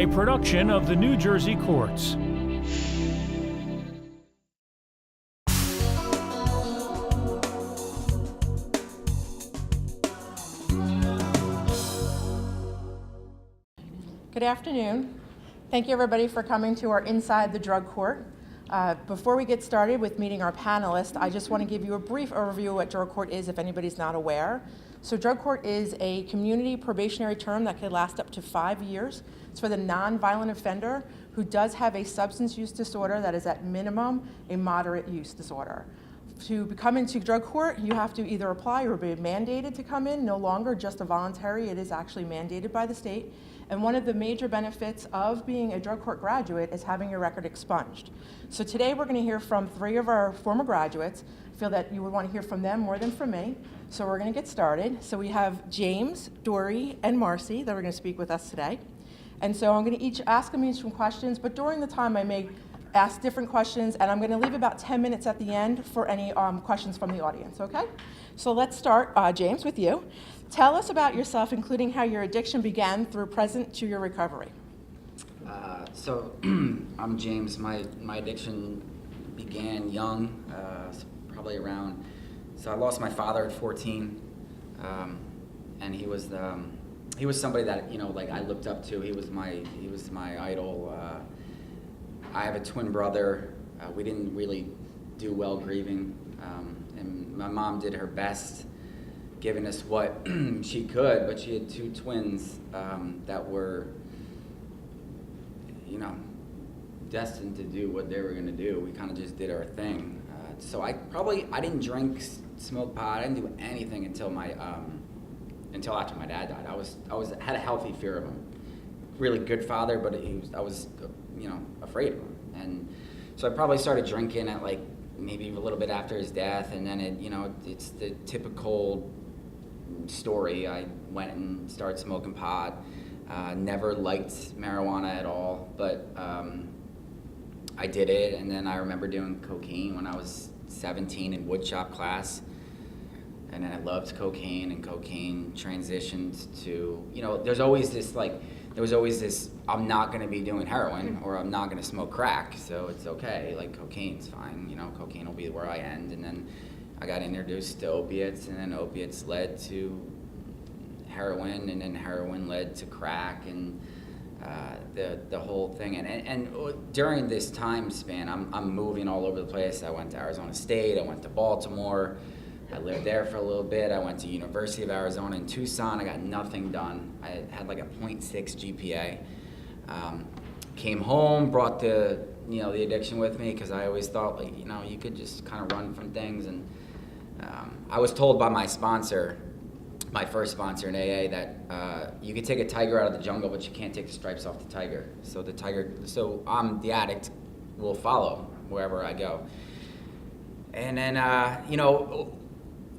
a production of the New Jersey Courts. Good afternoon. Thank you everybody for coming to our Inside the Drug Court. Before we get started with meeting our panelists, I just want to give you a brief overview of what drug court is if anybody's not aware. So drug court is a community probationary term that could last up to 5 years. It's for the non-violent offender who does have a substance use disorder that is at minimum a moderate use disorder. To come into drug court, you have to either apply or be mandated to come in, no longer just a voluntary, it is actually mandated by the state. And one of the major benefits of being a drug court graduate is having your record expunged. So today we're going to hear from 3 of our former graduates. I feel that you would want to hear from them more than from me. So we're going to get started. So we have James, Dori, and Marcy that are going to speak with us today. And so I'm going to ask them each some questions, but during the time I may ask different questions, and I'm going to leave about 10 minutes at the end for any questions from the audience, okay? So let's start, James, with you. Tell us about yourself, including how your addiction began through present to your recovery. So I'm James. My addiction began young, probably around. So I lost my father at 14, and he was somebody that I looked up to. He was my idol. I have a twin brother. We didn't really do well grieving, and my mom did her best, giving us what she could, but she had 2 twins that were, destined to do what they were going to do. We kind of just did our thing. So I didn't drink, smoke pot. I didn't do anything until after my dad died. I had a healthy fear of him. Really good father, but I was afraid of him. And so I probably started drinking at maybe a little bit after his death, and then it's the typical story. I went and started smoking pot. Never liked marijuana at all, but I did it. And then I remember doing cocaine when I was 17 in woodshop class, and then I loved cocaine, and cocaine transitioned to there was always this I'm not going to be doing heroin, or I'm not going to smoke crack, so it's okay, cocaine's fine, cocaine will be where I end. And then I got introduced to opiates, and then opiates led to heroin, and then heroin led to crack, and the whole thing. And during this time span, I'm moving all over the place. I went to Arizona State, I went to Baltimore, I lived there for a little bit. I went to University of Arizona in Tucson. I got nothing done. I had a 0.6 GPA. Came home, brought the addiction with me, because I always thought you could just kind of run from things. And I was told by my sponsor, my first sponsor in AA, that you could take a tiger out of the jungle, but you can't take the stripes off the tiger. So the addict will follow wherever I go. And then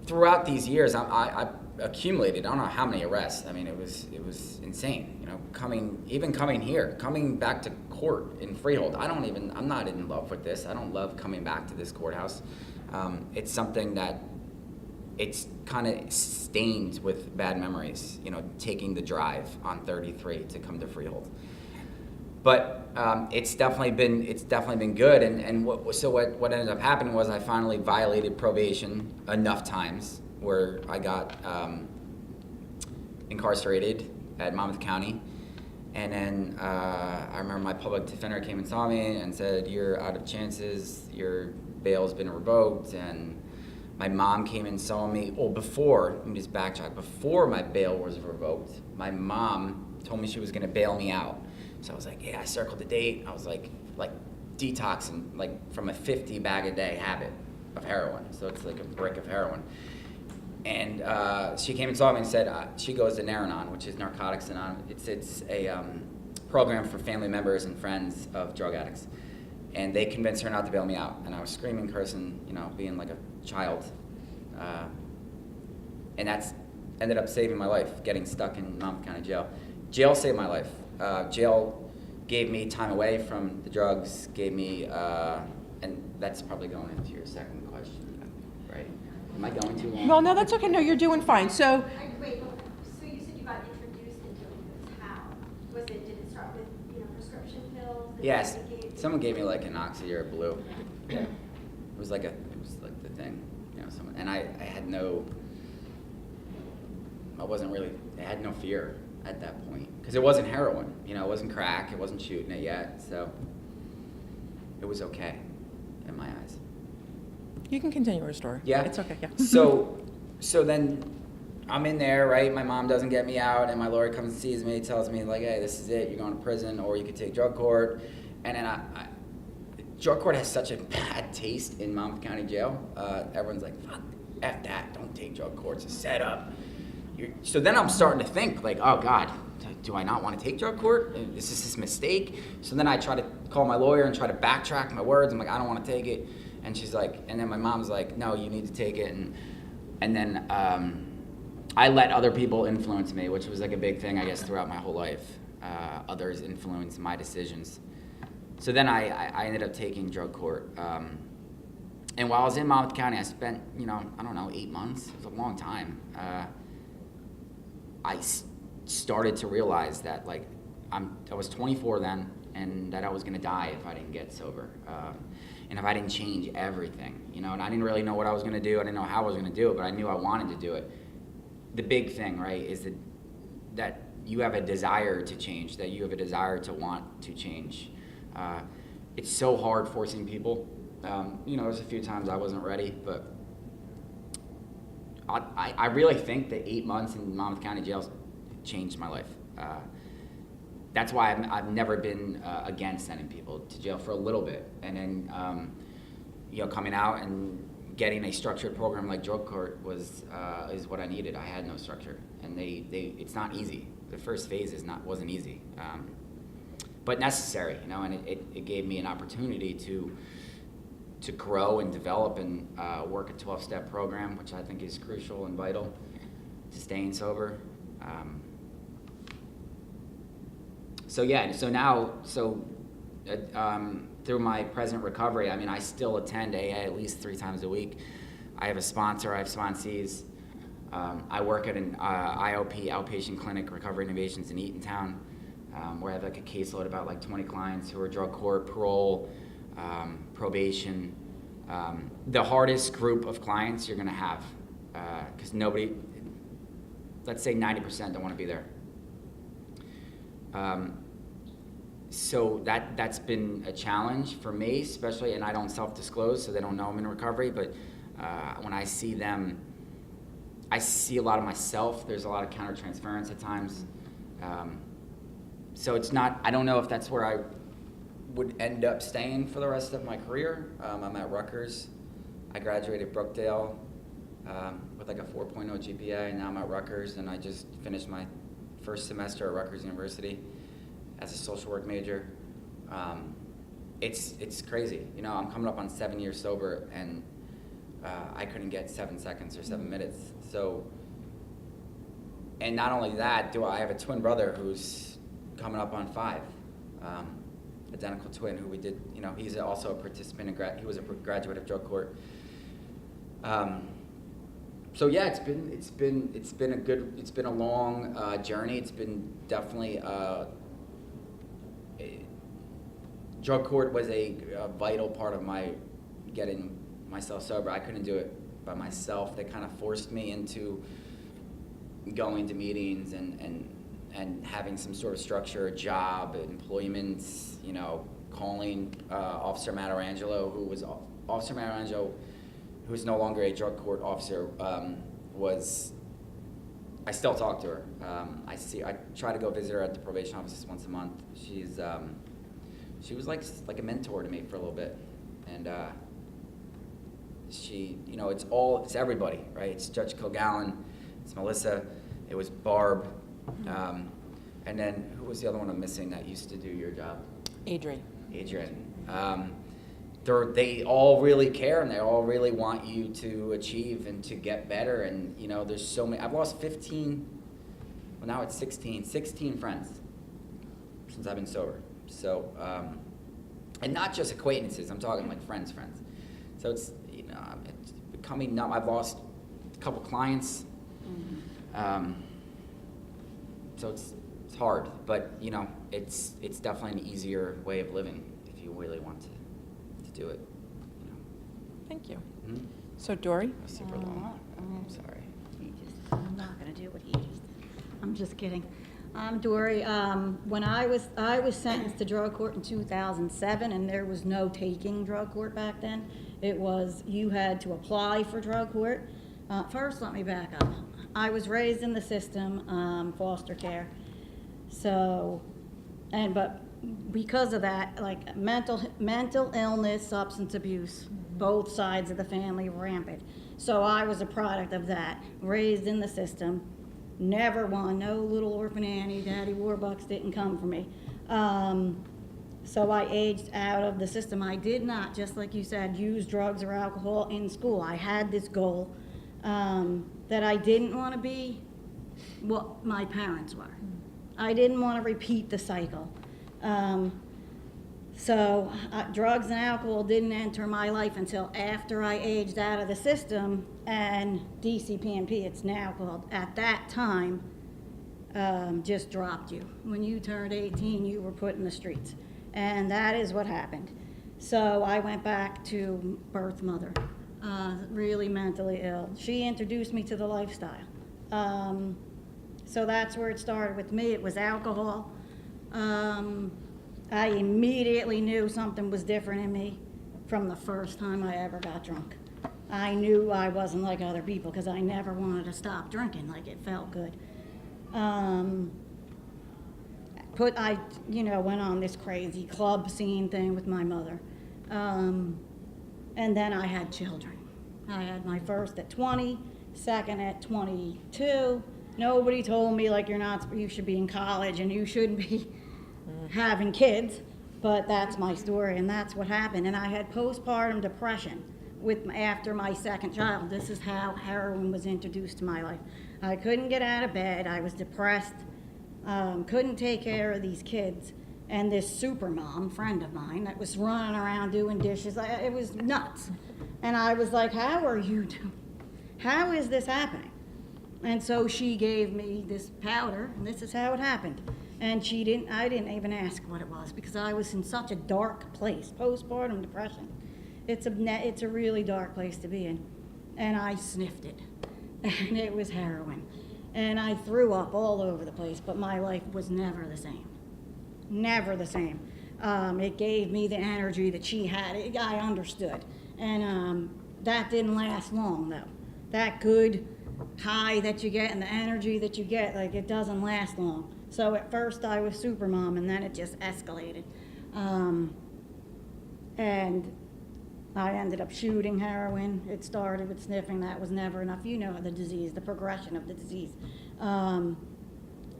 throughout these years, I accumulated, I don't know how many arrests. I mean, it was insane. Coming back to court in Freehold. I'm not in love with this. I don't love coming back to this courthouse. It's something that it's kind of stained with bad memories. Taking the drive on 33 to come to Freehold. But it's definitely been good, and what ended up happening was I finally violated probation enough times where I got incarcerated at Monmouth County, and then I remember my public defender came and saw me and said, "You're out of chances. Your bail's been revoked." And my mom came and saw me. Let me just backtrack. Before my bail was revoked, my mom told me she was going to bail me out. So I was like, I circled the date. I was like detoxing, from a 50 bag a day habit of heroin. So it's like a brick of heroin. And she came and saw me and said, she goes to Nar-Anon, which is Narcotics Anonymous. It's a program for family members and friends of drug addicts. And they convinced her not to bail me out. And I was screaming, cursing, being like a child. And that's ended up saving my life, getting stuck in Monmouth County Jail. Jail saved my life. Jail gave me time away from the drugs, gave me, and that's probably going into your second question, right? Am I going too long? Well, no, that's okay. No, you're doing fine. So Wait, so you said you got introduced into it. How? Did it start with prescription pills? that Yes, you gave? someone gave me like an Oxy or a Blue. It was like the thing, you know. Someone, and I had no. I had no fear at that point because it wasn't heroin, you know. It wasn't crack. It wasn't shooting it yet, so it was okay in my eyes. You can continue your story. Yeah, It's okay, yeah. So then I'm in there, right? My mom doesn't get me out, and my lawyer comes and sees me, tells me like, hey, this is it. You're going to prison, or you could take drug court. And then drug court has such a bad taste in Monmouth County Jail. Everyone's like, fuck, F that. Don't take drug court. It's a setup. So then I'm starting to think like, oh God, do I not want to take drug court? Is this mistake? So then I try to call my lawyer and try to backtrack my words. I'm like, I don't want to take it. And she's like, and then my mom's like, no, you need to take it. And then I let other people influence me, which was like a big thing, I guess, throughout my whole life. Others influence my decisions. So then I ended up taking drug court. And while I was in Monmouth County, I spent, 8 months. It was a long time. I started to realize that like I was 24 then, and that I was gonna die if I didn't get sober, and if I didn't change everything, And I didn't really know what I was gonna do. I didn't know how I was gonna do it, but I knew I wanted to do it. The big thing, right, is that you have a desire to change, that you have a desire to want to change. It's so hard forcing people. There's a few times I wasn't ready, but I really think that 8 months in Monmouth County Jail changed my life. That's why I've never been against sending people to jail for a little bit, and then coming out and getting a structured program like drug court is what I needed. I had no structure, and it's not easy. The first phase wasn't easy, but necessary, and it gave me an opportunity to grow and develop and work a 12-step program, which I think is crucial and vital to staying sober. Through my present recovery, I still attend AA at least 3 times a week. I have a sponsor, I have sponsees. I work at an IOP, Outpatient Clinic, Recovery Innovations in Eatontown, where I have like a caseload about like 20 clients who are drug court, parole, probation. The hardest group of clients you're gonna have, because nobody, let's say 90% don't wanna be there. So that's been a challenge for me, especially, and I don't self-disclose, so they don't know I'm in recovery, but when I see them, I see a lot of myself. There's a lot of countertransference at times. So it's not, I don't know if that's where I would end up staying for the rest of my career. I'm at Rutgers. I graduated Brookdale with like a 4.0 GPA, and now I'm at Rutgers, and I just finished my first semester at Rutgers University as a social work major. It's crazy. I'm coming up on 7 years sober, and I couldn't get 7 seconds or 7 minutes. So, and not only that, I have a twin brother who's coming up on 5. Identical twin who we did, he's also a participant in he was a graduate of drug court. So yeah, it's been a long journey. It's been definitely drug court was a vital part of my getting myself sober. I couldn't do it by myself. They kind of forced me into going to meetings and having some sort of structure, a job, employment, calling Officer Matarangelo, who is no longer a drug court officer, I still talk to her. I try to go visit her at the probation office once a month. She was like a mentor to me for a little bit, and it's everybody, right? It's Judge Kilgallen, it's Melissa, it was Barb, and then who was the other one I'm missing that used to do your job? Adrian. They all really care, and they all really want you to achieve and to get better, and there's so many. I've lost 15, well now it's 16 friends since I've been sober. So, and not just acquaintances, I'm talking like friends. So it's becoming numb. I've lost a couple clients. So it's hard, but you know, it's definitely an easier way of living if you really want to do it. You know. Thank you. Mm-hmm. So Dori? That was super long. I'm sorry. I'm not going to do what he just did. I'm just kidding. I'm Dori. When I was sentenced to drug court in 2007, and there was no taking drug court back then. It was you had to apply for drug court. First, let me back up. I was raised in the system, foster care. So, but because of that, like mental illness, substance abuse, both sides of the family rampant. So I was a product of that, raised in the system, never won, no little orphan Annie, Daddy Warbucks didn't come for me. So I aged out of the system. I did not, just like you said, use drugs or alcohol in school. I had this goal that I didn't want to be what my parents were. I didn't want to repeat the cycle. So drugs and alcohol didn't enter my life until after I aged out of the system, and DCPMP, it's now called, at that time, just dropped you. When you turned 18, you were put in the streets. And that is what happened. So I went back to birth mother, really mentally ill. She introduced me to the lifestyle. So that's where it started with me. It was alcohol. I immediately knew something was different in me from the first time I ever got drunk. I knew I wasn't like other people because I never wanted to stop drinking, like it felt good. I went on this crazy club scene thing with my mother. And then I had children. I had my first at 20, second at 22. Nobody told me like you should be in college and you shouldn't be having kids, but that's my story and that's what happened. And I had postpartum depression after my second child. This is how heroin was introduced to my life. I couldn't get out of bed. I was depressed. Couldn't take care of these kids. And this super mom friend of mine that was running around doing dishes, it was nuts. And I was like, how are you doing? How is this happening? And so she gave me this powder, and this is how it happened. And I didn't even ask what it was because I was in such a dark place, postpartum depression. It's a really dark place to be in. And I sniffed it, and it was heroin. And I threw up all over the place, but my life was never the same. Never the same. It gave me the energy that she had. I understood. And that didn't last long, though. That good high that you get and the energy that you get, like, it doesn't last long. So at first I was super mom, and then it just escalated. And I ended up shooting heroin. It started with sniffing. That was never enough. You know the disease, the progression of the disease.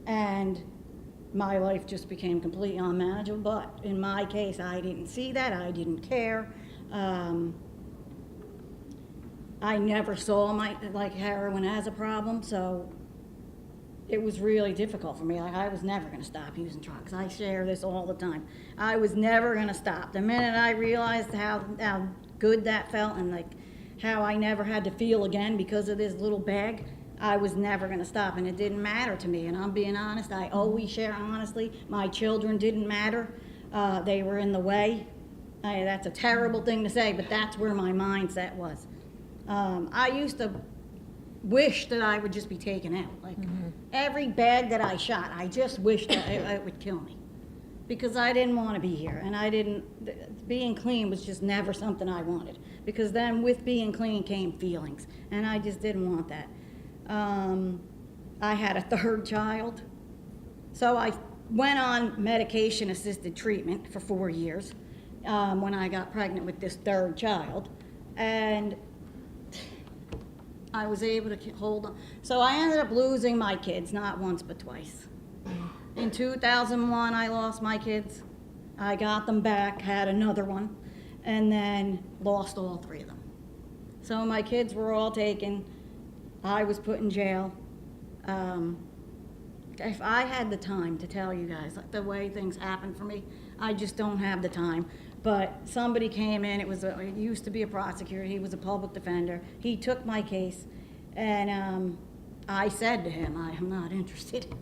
And my life just became completely unmanageable. But in my case, I didn't see that. I didn't care. I never saw heroin as a problem, so it was really difficult for me. I was never going to stop using drugs. I share this all the time. I was never going to stop. The minute I realized how good that felt and like how I never had to feel again because of this little bag, I was never going to stop, and it didn't matter to me. And I'm being honest. I always share honestly. My children didn't matter. They were in the way. That's a terrible thing to say, but that's where my mindset was. I used to wish that I would just be taken out. Like every bag that I shot, I just wished that it would kill me because I didn't want to be here. And being clean was just never something I wanted, because then with being clean came feelings, and I just didn't want that. I had a third child, so I went on medication-assisted treatment for 4 years when I got pregnant with this third child, and I was able to hold on. So I ended up losing my kids, not once but twice. In 2001, I lost my kids. I got them back, had another one, and then lost all 3 of them. So my kids were all taken. I was put in jail. If I had the time to tell you guys like the way things happened for me, I just don't have the time. But somebody came in, it used to be a prosecutor, he was a public defender. He took my case, and I said to him, I am not interested.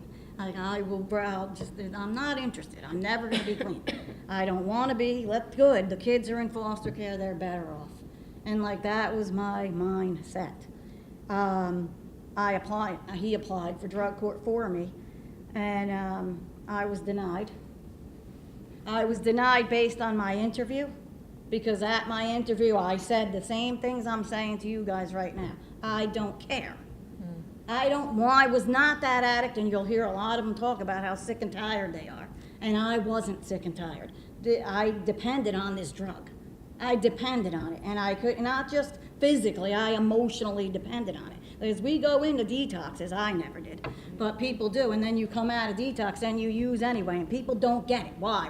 Like, I'm not interested. I'm never going to be clean. I don't want to be. Good. The kids are in foster care. They're better off. And like, that was my mindset. He applied for drug court for me, and I was denied. I was denied based on my interview, because at my interview I said the same things I'm saying to you guys right now. I don't care. I was not that addict, and you'll hear a lot of them talk about how sick and tired they are. And I wasn't sick and tired. I depended on this drug. I depended on it, and I could, not just physically, I emotionally depended on it. As we go into detoxes, I never did, but people do, and then you come out of detox and you use anyway, and people don't get it. Why?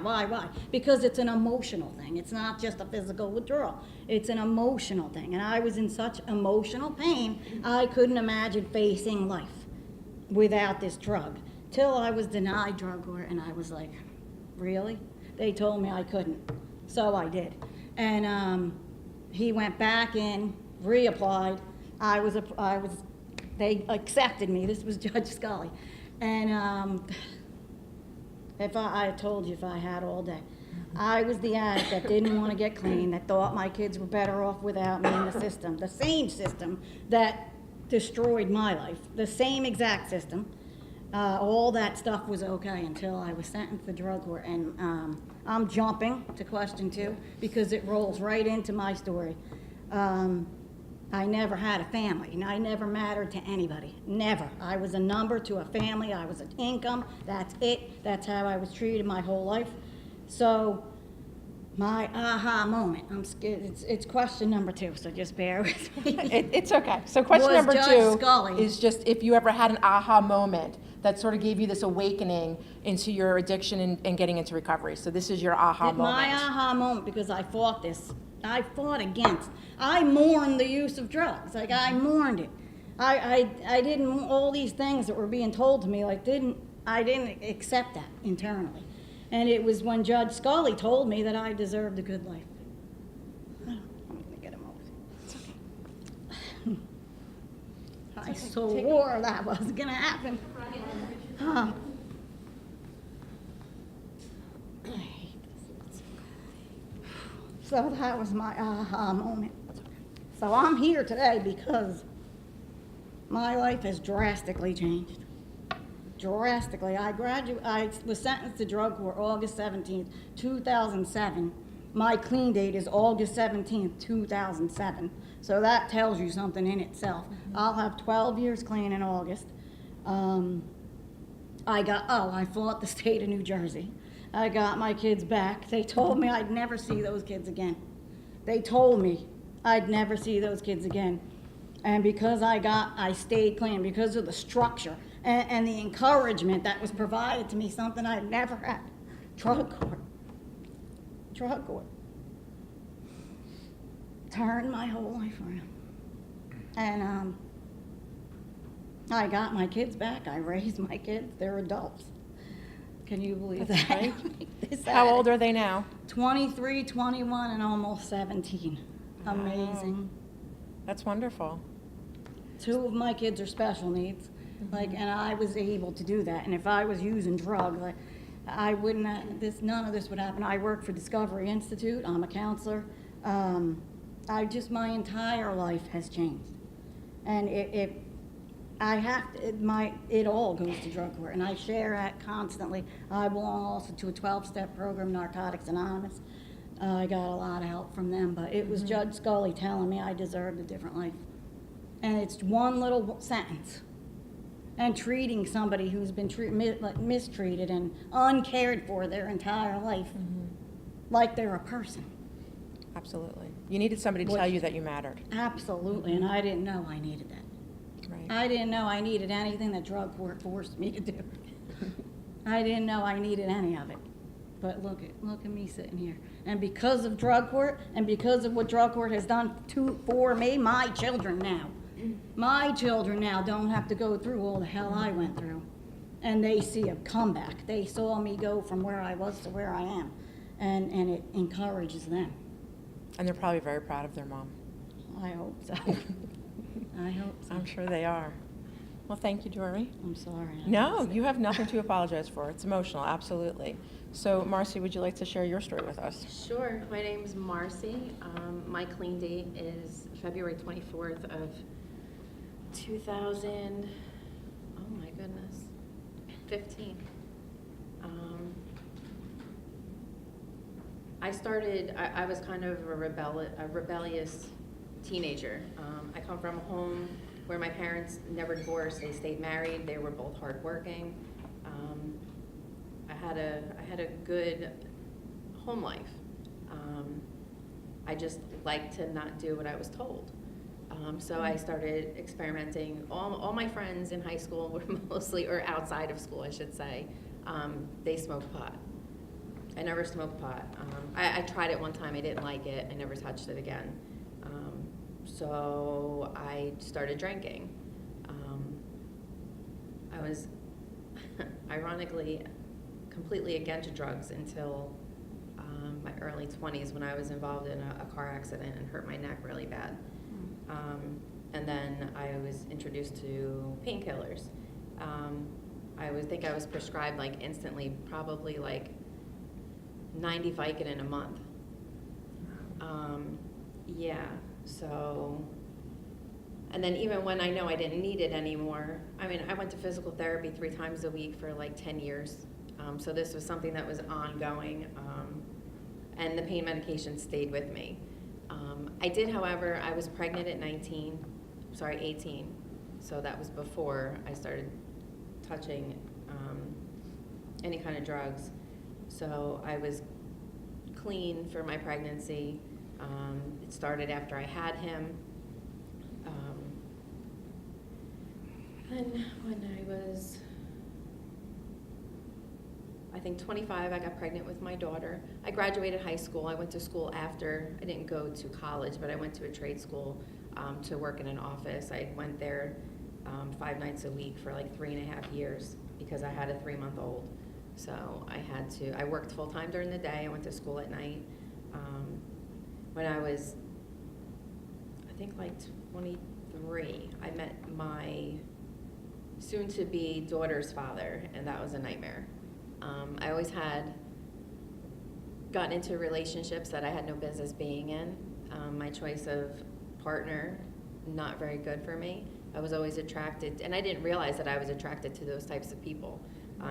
Because it's an emotional thing. It's not just a physical withdrawal. It's an emotional thing, and I was in such emotional pain, I couldn't imagine facing life without this drug, till I was denied drug court, and I was like, really? They told me I couldn't, so I did. And he went back in, reapplied. They accepted me. This was Judge Scully. And I told you if I had all day. I was the addict that didn't want to get clean, that thought my kids were better off without me in the system. The same system that destroyed my life. The same exact system. All that stuff was okay until I was sentenced to drug court. And I'm jumping to question 2 because it rolls right into my story. I never had a family, and I never mattered to anybody. Never. I was a number to a family. I was an income. That's it. That's how I was treated my whole life. So my aha moment, I'm scared. It's question number 2, so just bear with me. It's okay. So question Was number Judge 2 Scully. is just if you ever had an aha moment that sort of gave you this awakening into your addiction and getting into recovery. So this is your aha moment. My aha moment, because I fought this. I fought against. I mourned the use of drugs. Like, I mourned it. I didn't, all these things that were being told to me, like, I didn't accept that internally. And it was when Judge Scully told me that I deserved a good life. I'm going to get him over. I swore that wasn't going to happen. I hate this. So that was my aha moment. So I'm here today because my life has drastically changed. Drastically. I was sentenced to drug court August 17th, 2007. My clean date is August 17th, 2007. So that tells you something in itself. I'll have 12 years clean in August. I fought the state of New Jersey. I got my kids back. They told me I'd never see those kids again. They told me I'd never see those kids again. And because I stayed clean, because of the structure and the encouragement that was provided to me, something I'd never had. Drug court. Turned my whole life around. And I got my kids back. I raised my kids. They're adults. Can you believe That's that? great. How old are they now? 23, 21, and almost 17. Wow. Amazing. That's wonderful. 2 of my kids are special needs, and I was able to do that. And if I was using drugs, I wouldn't. None of this would happen. I work for Discovery Institute. I'm a counselor. My entire life has changed, and it all goes to drug court, and I share that constantly. I belong also to a 12-step program, Narcotics Anonymous. I got a lot of help from them, but it was Judge Scully telling me I deserved a different life. And it's one little sentence. And treating somebody who's been mistreated and uncared for their entire life like they're a person. Absolutely. You needed somebody to tell you that you mattered. Absolutely, and I didn't know I needed that. Right. I didn't know I needed anything that drug court forced me to do. I didn't know I needed any of it. But look at me sitting here. And because of drug court, and because of what drug court has done for me, my children now don't have to go through all the hell I went through. And they see a comeback. They saw me go from where I was to where I am. And it encourages them. And they're probably very proud of their mom. I hope so. I hope so. I'm sure they are. Well, thank you, Dori. I'm sorry. No, you have nothing to apologize for. It's emotional, absolutely. So, Marcy, would you like to share your story with us? Sure. My name is Marcy. My clean date is February 24th of 2000. Oh my goodness, 15. I was kind of a rebellious teenager. I come from a home where my parents never divorced. They stayed married. They were both hardworking. I had a good home life. I just liked to not do what I was told. So I started experimenting. All my friends in high school were mostly, or outside of school, I should say, they smoked pot. I never smoked pot. I tried it one time, I didn't like it, I never touched it again. So I started drinking. I was ironically completely against drugs until my early 20s when I was involved in a car accident and hurt my neck really bad. And then I was introduced to painkillers. I would think I was prescribed like instantly, probably like 90 Vicodin a month. Yeah, so, and then even when I know I didn't need it anymore, I mean, I went to physical therapy 3 times a week for like 10 years. So this was something that was ongoing, and the pain medication stayed with me. I did, however, I was pregnant at 18, so that was before I started touching any kind of drugs. So I was clean for my pregnancy. It started after I had him. And when I was, I think 25, I got pregnant with my daughter. I graduated high school. I went to school after. I didn't go to college, but I went to a trade school to work in an office. I went there 5 nights a week for like 3.5 years because I had a 3-month-old. So I worked full time during the day. I went to school at night. When I was, I think like 23, I met my soon-to-be daughter's father, and that was a nightmare. I always had gotten into relationships that I had no business being in. My choice of partner, not very good for me. I was always attracted, and I didn't realize that I was attracted to those types of people.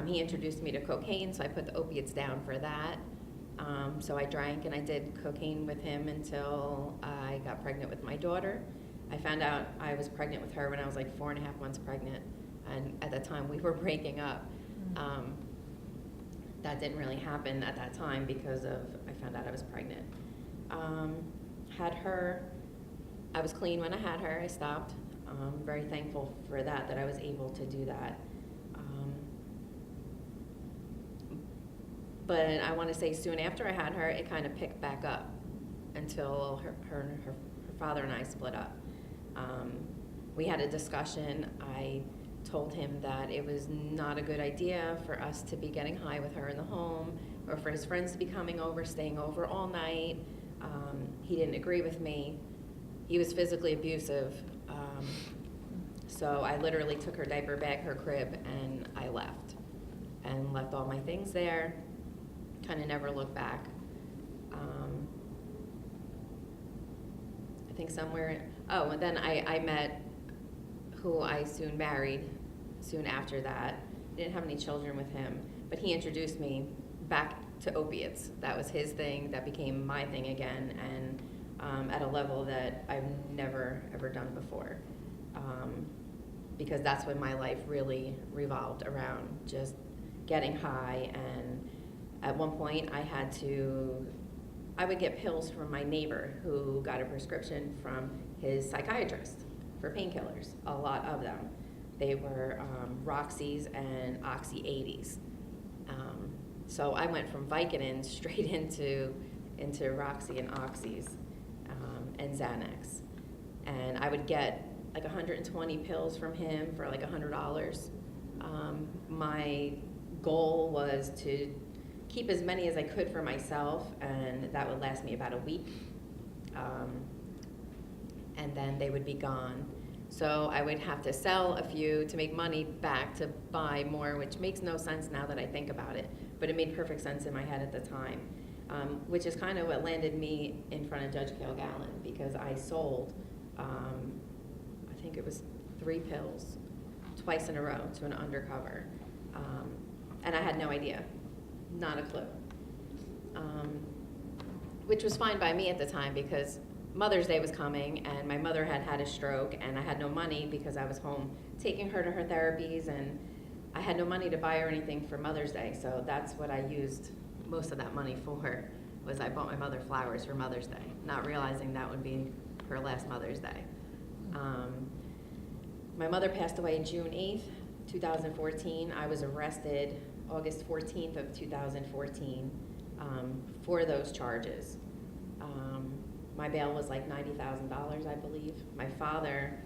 He introduced me to cocaine, so I put the opiates down for that. So I drank and I did cocaine with him until I got pregnant with my daughter. I found out I was pregnant with her when I was like 4.5 months pregnant, and at that time we were breaking up. That didn't really happen at that time because I found out I was pregnant. Had her, I was clean when I had her. I stopped. Very thankful for that I was able to do that. But I want to say soon after I had her, it kind of picked back up until her father and I split up. We had a discussion. I told him that it was not a good idea for us to be getting high with her in the home, or for his friends to be coming over, staying over all night. He didn't agree with me. He was physically abusive. So I literally took her diaper bag, her crib, and I left. And left all my things there. Kind of never looked back. I think somewhere, and then I met who I soon married soon after that. Didn't have any children with him, but he introduced me back to opiates. That was his thing. That became my thing again, and at a level that I've never ever done before. Because that's when my life really revolved around just getting high. And at one point I would get pills from my neighbor who got a prescription from his psychiatrist for painkillers, a lot of them. They were Roxys and Oxy 80s. So I went from Vicodin straight into Roxy and Oxys and Xanax. And I would get like 120 pills from him for like $100. My goal was to keep as many as I could for myself, and that would last me about a week. And then they would be gone. So I would have to sell a few to make money back to buy more, which makes no sense now that I think about it. But it made perfect sense in my head at the time, which is kind of what landed me in front of Judge Kilgallen, because I sold, I think it was 3 pills twice in a row to an undercover. And I had no idea, not a clue. Which was fine by me at the time, because Mother's Day was coming and my mother had had a stroke and I had no money because I was home taking her to her therapies, and I had no money to buy her anything for Mother's Day. So that's what I used most of that money for, was I bought my mother flowers for Mother's Day, not realizing that would be her last Mother's Day. My mother passed away June 8th, 2014. I was arrested August 14th of 2014 for those charges. My bail was like $90,000, I believe. My father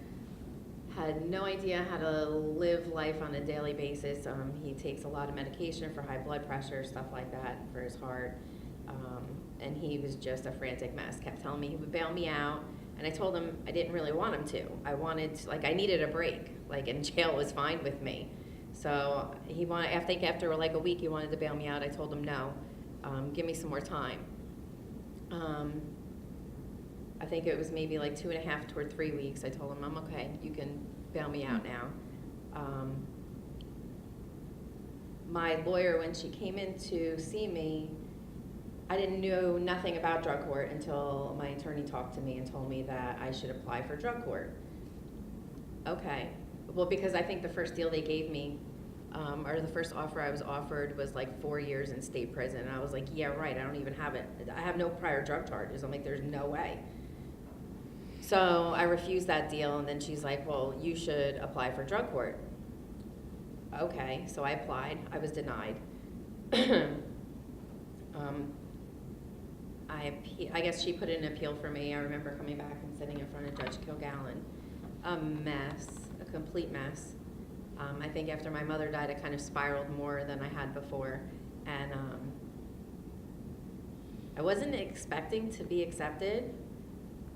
had no idea how to live life on a daily basis. He takes a lot of medication for high blood pressure, stuff like that, for his heart. And he was just a frantic mess. Kept telling me he would bail me out. And I told him I didn't really want him to. I needed a break. And jail was fine with me. So I think after like a week, he wanted to bail me out. I told him no, give me some more time. I think it was maybe like 2.5 toward 3 weeks. I told him, I'm okay, you can bail me out now. My lawyer, when she came in to see me, I didn't know nothing about drug court until my attorney talked to me and told me that I should apply for drug court. Okay, well, because I think the first deal they gave me, or the first offer I was offered was like 4 years in state prison. And I was like, yeah, right, I don't even have it. I have no prior drug charges. I'm like, there's no way. So I refused that deal, and then she's like, well, you should apply for drug court. Okay, so I applied. I was denied. I guess she put in an appeal for me. I remember coming back and sitting in front of Judge Kilgallen. A mess, a complete mess. I think after my mother died, I kind of spiraled more than I had before. And I wasn't expecting to be accepted.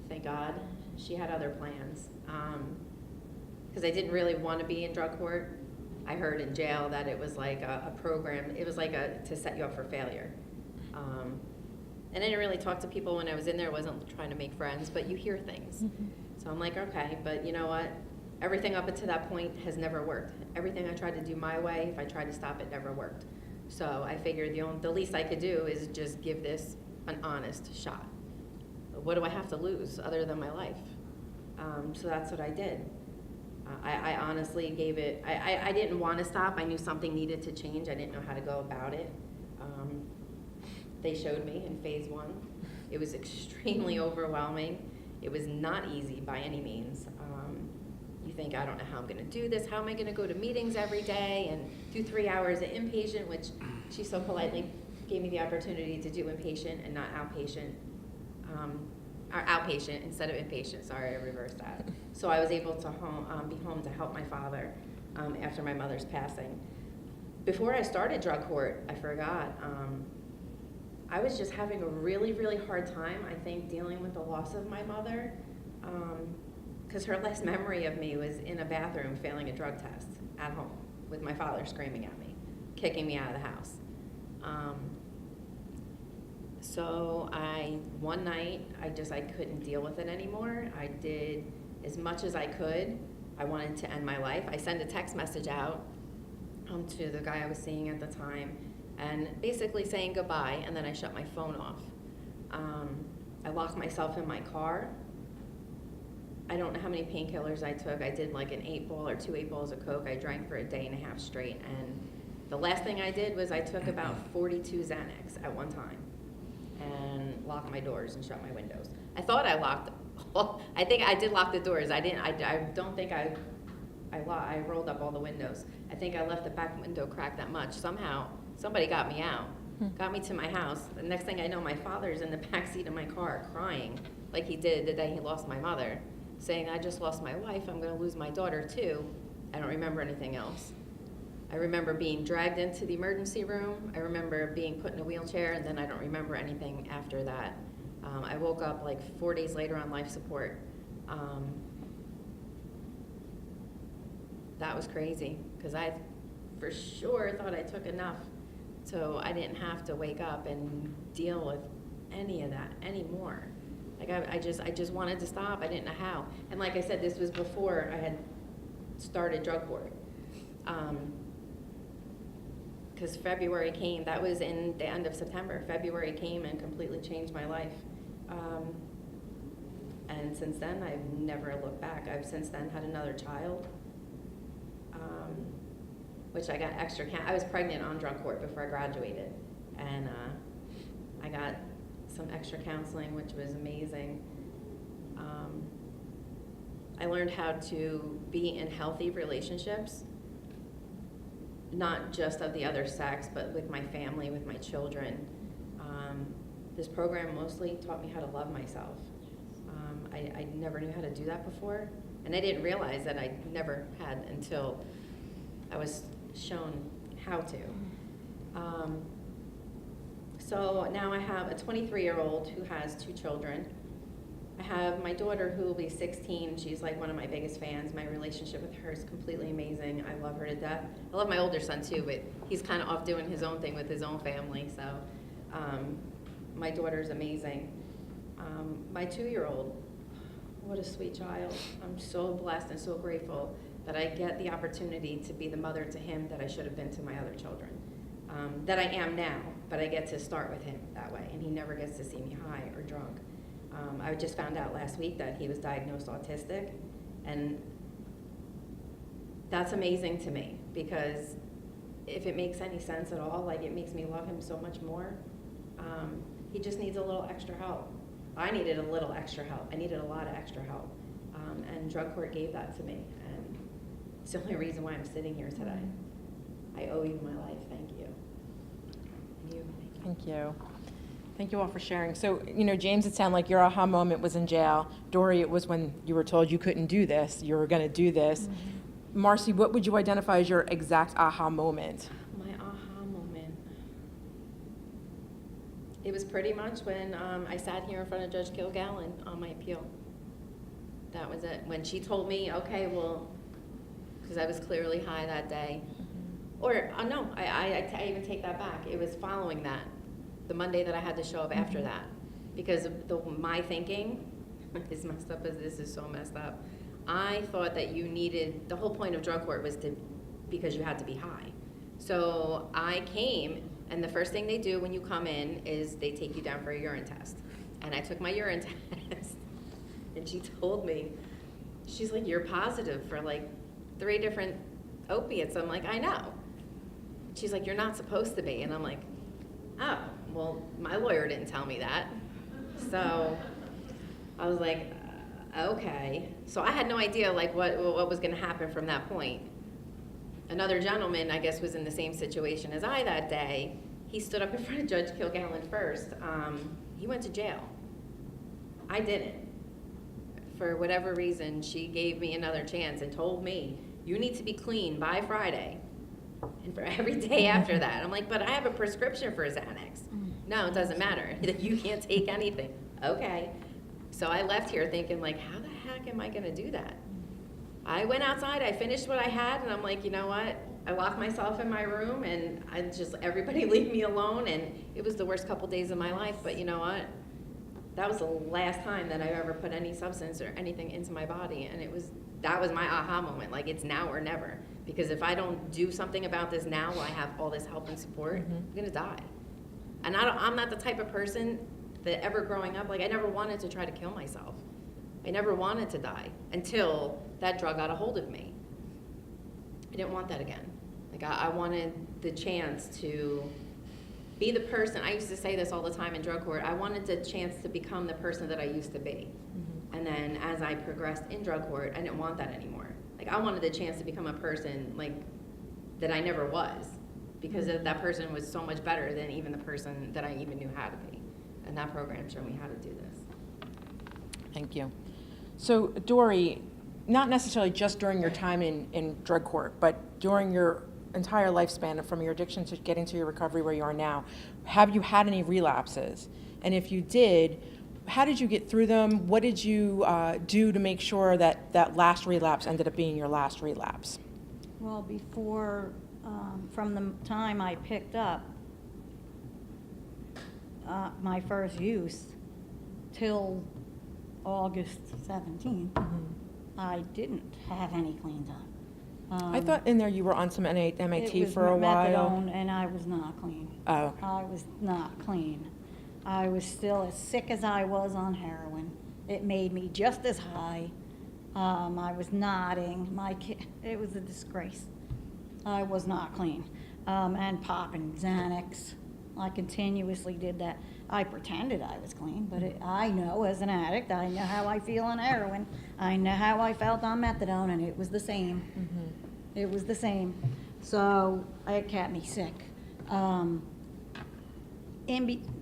Thank God. She had other plans. Because I didn't really want to be in drug court. I heard in jail that it was like a program. It was like to set you up for failure. And I didn't really talk to people when I was in there. I wasn't trying to make friends, but you hear things. Mm-hmm. So I'm like, okay, but you know what? Everything up until that point has never worked. Everything I tried to do my way, if I tried to stop it, never worked. So I figured the least I could do is just give this an honest shot. What do I have to lose other than my life? So that's what I did. I honestly gave it, I didn't want to stop. I knew something needed to change. I didn't know how to go about it. They showed me in phase 1. It was extremely overwhelming. It was not easy by any means. You think, I don't know how I'm gonna do this. How am I gonna go to meetings every day and do 3 hours of inpatient, which she so politely gave me the opportunity to do inpatient and not outpatient. Or outpatient instead of inpatient. Sorry, I reversed that. So I was able to be home to help my father after my mother's passing. Before I started drug court, I forgot, I was just having a really, really hard time, I think, dealing with the loss of my mother, because her last memory of me was in a bathroom failing a drug test at home with my father screaming at me, kicking me out of the house. So one night, I couldn't deal with it anymore. I did as much as I could. I wanted to end my life. I sent a text message out to the guy I was seeing at the time, and basically saying goodbye, and then I shut my phone off. I locked myself in my car. I don't know how many painkillers I took. I did like an 8-ball or 2 8-balls of Coke. I drank for a day and a half straight, and the last thing I did was I took about 42 Xanax at one time and locked my doors and shut my windows. I thought I locked, I think I did lock the doors. I don't think I rolled up all the windows. I think I left the back window cracked that much. Somehow, somebody got me out, got me to my house. The next thing I know, my father's in the backseat of my car crying like he did the day he lost my mother, saying, I just lost my wife, I'm gonna lose my daughter too. I don't remember anything else. I remember being dragged into the emergency room. I remember being put in a wheelchair, and then I don't remember anything after that. I woke up like 4 days later on life support. that was crazy, because I for sure thought I took enough, so I didn't have to wake up and deal with any of that anymore. Like I just wanted to stop. I didn't know how. And like I said, this was before I had started drug court. Because February came, that was in the end of September. February came and completely changed my life. And since then, I've never looked back. I've since then had another child, which I got extra, I was pregnant on drug court before I graduated. And I got some extra counseling, which was amazing. I learned how to be in healthy relationships, not just of the other sex, but with my family, with my children. This program mostly taught me how to love myself. I never knew how to do that before, and I didn't realize that I never had until I was shown how to. So now I have a 23-year-old who has 2 children. I have my daughter who will be 16. She's like one of my biggest fans. My relationship with her is completely amazing. I love her to death. I love my older son too, but he's kind of off doing his own thing with his own family. So my daughter's amazing. My 2-year-old, what a sweet child. I'm so blessed and so grateful that I get the opportunity to be the mother to him that I should have been to my other children. That I am now, but I get to start with him that way, and he never gets to see me high or drunk. I just found out last week that he was diagnosed autistic, and that's amazing to me, because if it makes any sense at all, like, it makes me love him so much more. He just needs a little extra help. I needed a little extra help. I needed a lot of extra help, and drug court gave that to me, and it's the only reason why I'm sitting here today. I owe you my life. Thank you. Thank you. Thank you all for sharing. So, James, it sounded like your aha moment was in jail. Dori, it was when you were told you couldn't do this, you were going to do this. Mm-hmm. Marcy, what would you identify as your exact aha moment? My aha moment. It was pretty much when I sat here in front of Judge Kilgallen on my appeal. That was it. When she told me, okay, well, because I was clearly high that day. Or, no, I even take that back. It was following that, the Monday that I had to show up after that. Because my thinking, as messed up as this is so messed up, I thought that you needed, the whole point of drug court was because you had to be high. So I came, and the first thing they do when you come in is they take you down for a urine test. And I took my urine test, and she told me, she's like, you're positive for like 3 different opiates. I'm like, I know. She's like, you're not supposed to be. And I'm like, oh, well, my lawyer didn't tell me that. So I was like, okay. So I had no idea like what was going to happen from that point. Another gentleman, I guess, was in the same situation as I that day. He stood up in front of Judge Kilgallen first. He went to jail. I didn't. For whatever reason, she gave me another chance and told me, you need to be clean by Friday. And for every day after that, I'm like, but I have a prescription for Xanax. No, it doesn't matter. You can't take anything. Okay. So I left here thinking, like, how the heck am I going to do that? I went outside, I finished what I had, and I'm like, you know what? I locked myself in my room, and I just, everybody leave me alone, and it was the worst couple days of my life, but you know what? That was the last time that I ever put any substance or anything into my body, and that was my aha moment, like, it's now or never. Because if I don't do something about this now while I have all this help and support, I'm gonna die. And I'm not the type of person that ever growing up, like, I never wanted to try to kill myself. I never wanted to die until that drug got a hold of me. I didn't want that again. Like, I wanted the chance to be the person, I used to say this all the time in drug court, I wanted the chance to become the person that I used to be. And then as I progressed in drug court, I didn't want that anymore. Like, I wanted the chance to become a person, like, that I never was, because that person was so much better than even the person that I even knew how to be. And that program showed me how to do this. Thank you. So, Dori, not necessarily just during your time in drug court, but during your entire lifespan from your addiction to getting to your recovery where you are now, have you had any relapses? And if you did, how did you get through them? What did you do to make sure that that last relapse ended up being your last relapse? Well, before, from the time I picked up my first use till August 17th, I didn't have any clean time. I thought in there you were on some MAT It was for a while. methadone, and I was not clean. Oh. I was not clean. I was still as sick as I was on heroin. It made me just as high. I was nodding. It was a disgrace. I was not clean. And popping Xanax. I continuously did that. I pretended I was clean, but I know as an addict, I know how I feel on heroin. I know how I felt on methadone, and it was the same. It was the same. So it kept me sick.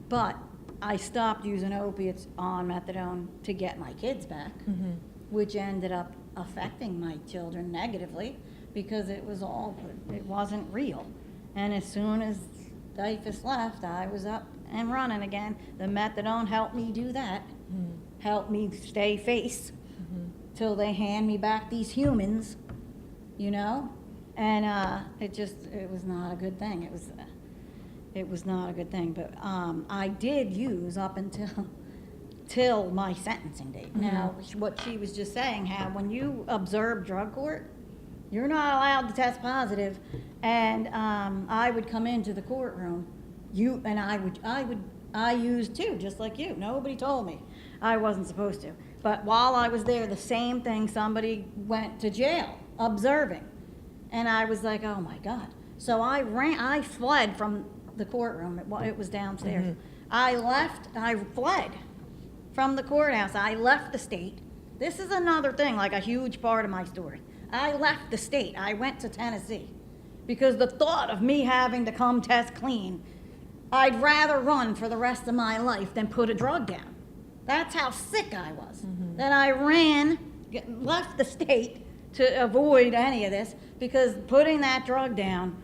But I stopped using opiates on methadone to get my kids back, which ended up affecting my children negatively because it wasn't real. And as soon as Dyfus left, I was up and running again. The methadone helped me do that, helped me stay face till they hand me back these humans, you know? And it was not a good thing. It was not a good thing. But I did use up till my sentencing date. Now, what she was just saying, how when you observe drug court, you're not allowed to test positive, and I would come into the courtroom, I used too, just like you. Nobody told me I wasn't supposed to. But while I was there, the same thing, somebody went to jail observing, and I was like, oh my God. So I fled from the courtroom. It was downstairs. I fled from the courthouse. I left the state. This is another thing, like a huge part of my story. I left the state. I went to Tennessee because the thought of me having to come test clean, I'd rather run for the rest of my life than put a drug down. That's how sick I was. That I left the state to avoid any of this because putting that drug down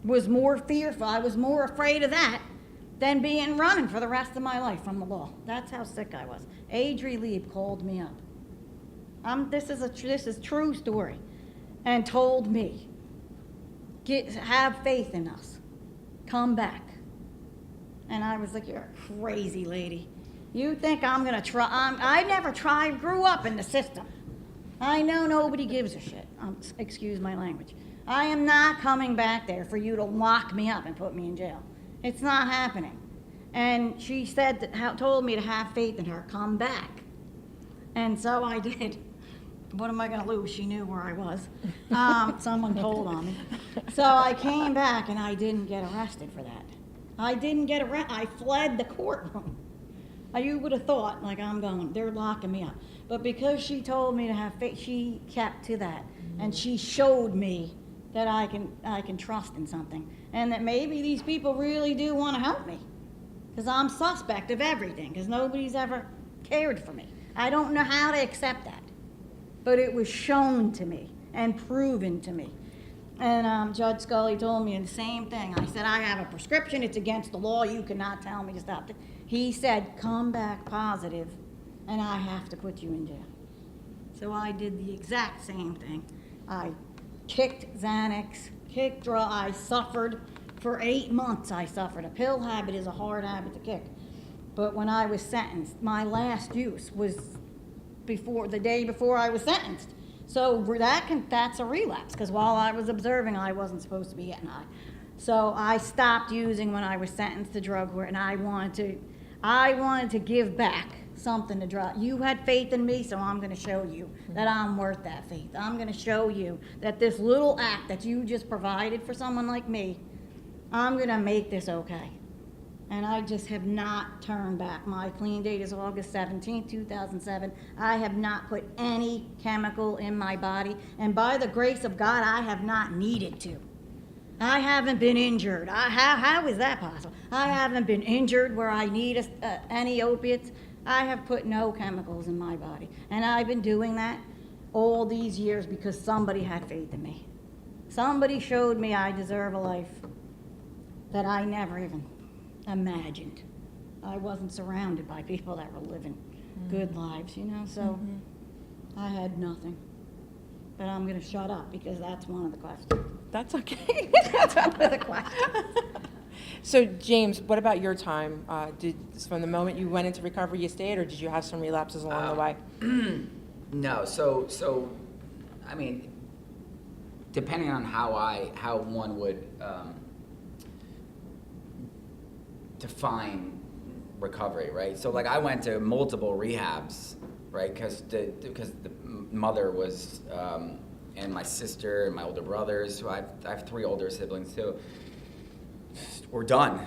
was more fearful. I was more afraid of that than running for the rest of my life from the law. That's how sick I was. Adri Lieb called me up. This is true story, and told me, have faith in us, come back. And I was like, you're a crazy lady. You think I'm gonna try? I never tried. Grew up in the system. I know nobody gives a shit. Excuse my language. I am not coming back there for you to lock me up and put me in jail. It's not happening. And she said told me to have faith in her. Come back. And so I did. What am I going to lose? She knew where I was. Someone told on me. So I came back, and I didn't get arrested for that. I didn't get arrested. I fled the courtroom. You would have thought, like, I'm going, they're locking me up. But because she told me to have faith, she kept to that. And she showed me that I can trust in something. And that maybe these people really do want to help me. Because I'm suspect of everything, because nobody's ever cared for me. I don't know how to accept that. But it was shown to me and proven to me. And Judge Scully told me the same thing. I said, I have a prescription. It's against the law. You cannot tell me to stop it. He said, come back positive, and I have to put you in jail. So I did the exact same thing. I kicked Xanax, I suffered for 8 months. I suffered. A pill habit is a hard habit to kick. But when I was sentenced, my last use was the day before I was sentenced. So that's a relapse, because while I was observing, I wasn't supposed to be getting high. So I stopped using when I was sentenced to drug court, and I wanted to give back something to drug. You had faith in me, so I'm going to show you that I'm worth that faith. I'm going to show you that this little act that you just provided for someone like me, I'm going to make this okay. And I just have not turned back. My clean date is August 17, 2007. I have not put any chemical in my body. And by the grace of God, I have not needed to. I haven't been injured. How is that possible? I haven't been injured where I need any opiates. I have put no chemicals in my body. And I've been doing that all these years because somebody had faith in me. Somebody showed me I deserve a life that I never even imagined. I wasn't surrounded by people that were living good lives, so I had nothing. but I'm gonna shut up because that's one of the questions. That's okay. That's one of the questions. So James, what about your time? From the moment you went into recovery, you stayed, or did you have some relapses along the way? No, so I mean, depending on how one would define recovery, right? So like I went to multiple rehabs, right? Because the mother was and my sister and my older brothers, who I have 3 older siblings too, were done.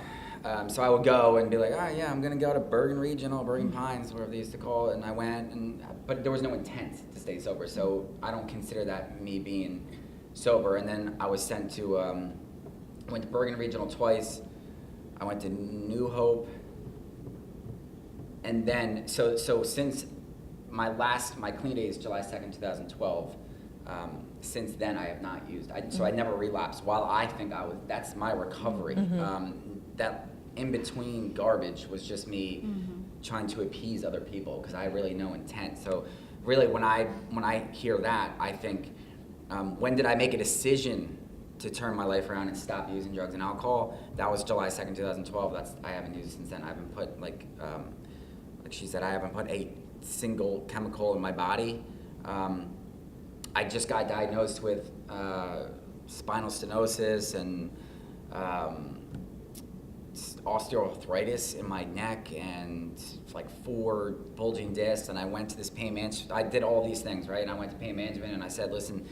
So I would go and be like, oh yeah, I'm gonna go to Bergen Regional, Bergen Pines, whatever they used to call it, and I went, but there was no intent to stay sober, so I don't consider that me being sober. And then I was sent to, went to Bergen Regional twice, I went to New Hope, and then, so since my clean day is July 2nd, 2012, since then I have not used, so I never relapsed. While I think that's my recovery. That in between garbage was just me trying to appease other people because I had really no intent. So really when I hear that, I think, when did I make a decision to turn my life around and stop using drugs and alcohol? That was July 2nd, 2012. I haven't used it since then. I haven't put, like she said, I haven't put a single chemical in my body. I just got diagnosed with spinal stenosis and osteoarthritis in my neck and like 4 bulging discs, and I went to this pain management. I did all these things, right? And I went to pain management and I said, listen,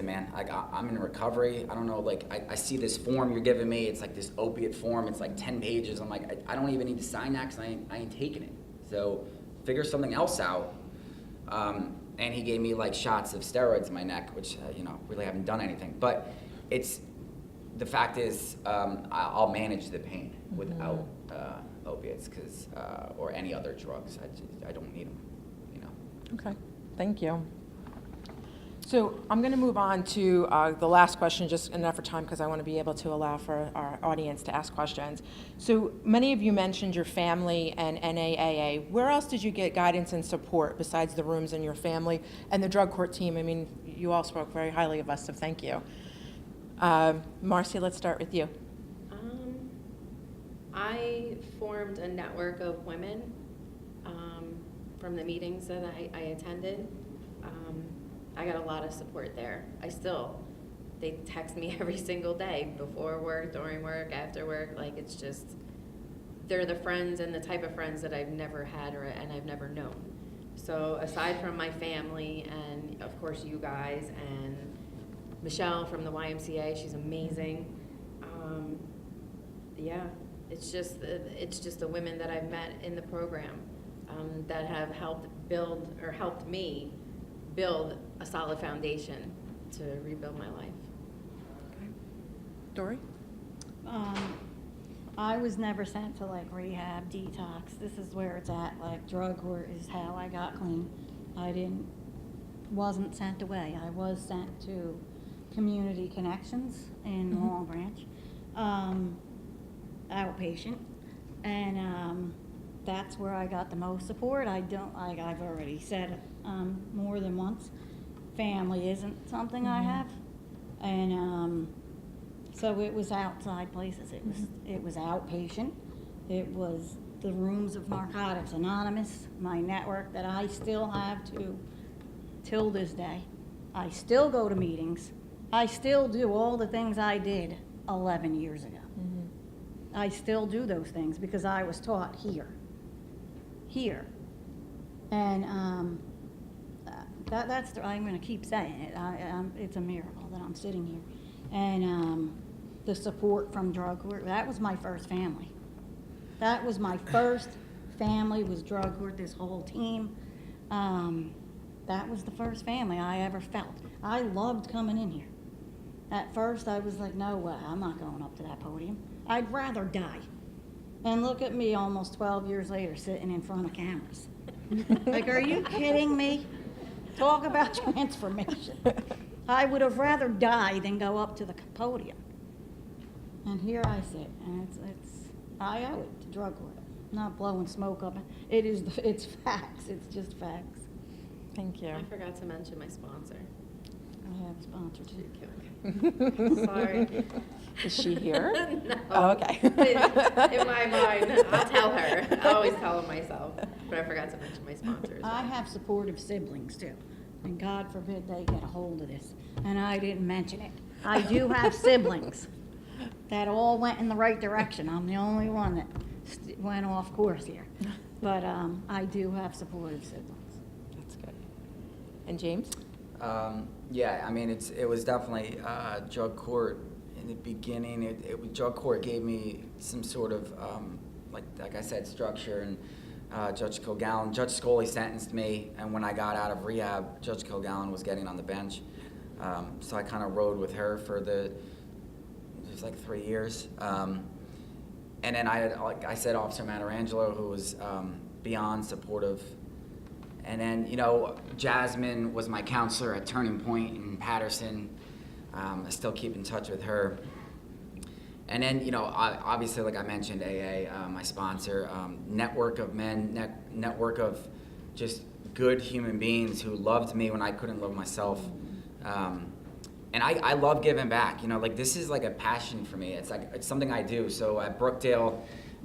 man, I'm in recovery. I don't know, like I see this form you're giving me. It's like this opiate form. It's like 10 pages. I'm like, I don't even need to sign that because I ain't taking it. So figure something else out. And he gave me like shots of steroids in my neck, which really haven't done anything. But the fact is, I'll manage the pain without opiates, or any other drugs. I don't need them. Okay, thank you. So I'm going to move on to the last question, just enough for time, because I want to be able to allow for our audience to ask questions. So many of you mentioned your family and NAAA. Where else did you get guidance and support besides the rooms and your family and the drug court team? I mean, you all spoke very highly of us, so thank you. Marcia, let's start with you. I formed a network of women from the meetings that I attended. I got a lot of support there. They text me every single day, before work, during work, after work. Like, it's just, they're the friends and the type of friends that I've never had and I've never known. So aside from my family and of course you guys and Michelle from the YMCA, she's amazing. It's just the women that I've met in the program that have helped me build a solid foundation to rebuild my life. Okay. Dori? I was never sent to like rehab, detox. This is where it's at. Like drug court is how I got clean. Wasn't sent away. I was sent to Community Connections in Long Branch, outpatient, and that's where I got the most support. I've already said more than once, family isn't something I have, and so it was outside places. It was outpatient. It was the rooms of Narcotics Anonymous, my network that I still have till this day. I still go to meetings. I still do all the things I did 11 years ago. I still do those things because I was taught here. And I'm going to keep saying it. It's a miracle that I'm sitting here. And the support from drug court, that was my first family. That was my first family, was drug court, this whole team. That was the first family I ever felt. I loved coming in here. At first I was like, no way, I'm not going up to that podium. I'd rather die. And look at me almost 12 years later sitting in front of cameras. Like, are you kidding me? Talk about transformation. I would have rather die than go up to the podium. And here I sit, and I owe it to drug court. Not blowing smoke up. It's facts. It's just facts. Thank you. I forgot to mention my sponsor. I have a sponsor too. Sorry. Is she here? No. Oh, okay. In my mind, I'll tell her. I always tell her myself, but I forgot to mention my sponsors. I have supportive siblings too, and God forbid they get a hold of this, and I didn't mention it. I do have siblings that all went in the right direction. I'm the only one that went off course here. But I do have supportive siblings. That's good. And James? Yeah, I mean, it was definitely drug court in the beginning. Drug court gave me some sort of, like I said, structure. And Judge Scully sentenced me, and when I got out of rehab, Judge Kilgallen was getting on the bench. So I kind of rode with her for it was like 3 years. And then I had, like I said, Officer Matarangelo, who was beyond supportive. And then, you know, Jasmine was my counselor at Turning Point in Patterson. I still keep in touch with her. And then, you know, obviously, like I mentioned, AA, my sponsor, network of men, network of just good human beings who loved me when I couldn't love myself. And I love giving back. You know, like this is like a passion for me. It's something I do. So at Brookdale,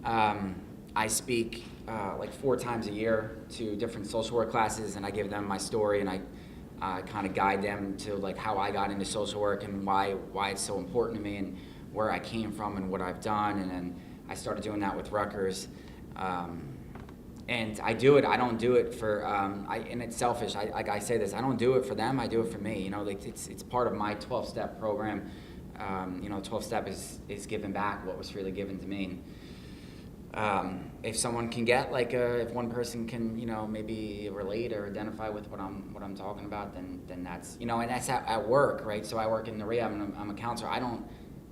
I speak like 4 times a year to different social work classes, and I give them my story, and I kind of guide them to like how I got into social work and why it's so important to me and where I came from and what I've done. And then I started doing that with Rutgers. And I do it. I don't do it for. And it's selfish. I say this. I don't do it for them. I do it for me. You know, like it's part of my 12-step program. You know, 12-step is giving back what was really given to me. If someone can get if one person can, you know, maybe relate or identify with what I'm talking about, then that's, you know, and that's at work, right? So I work in the rehab, and I'm a counselor.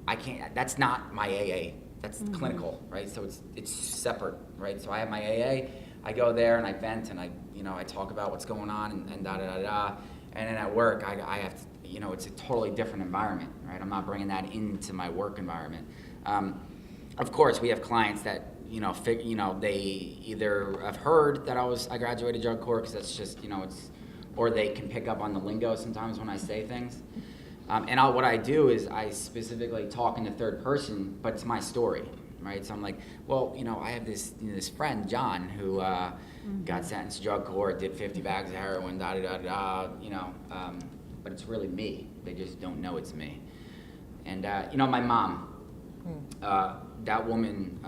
I can't. That's not my AA. That's clinical, right? So it's separate, right? So I have my AA. I go there and I vent and I talk about what's going on and da da da da. And then at work, I have to, you know, it's a totally different environment, right? I'm not bringing that into my work environment. Of course, we have clients that, you know, they either have heard that I graduated drug court, because that's just, you know, or they can pick up on the lingo sometimes when I say things. And what I do is I specifically talk in the third person, but it's my story, right? So I'm like, well, you know, I have this friend, John, who got sentenced to drug court, did 50 bags of heroin, da da da da, you know, but it's really me. They just don't know it's me. And you know, my mom, that woman,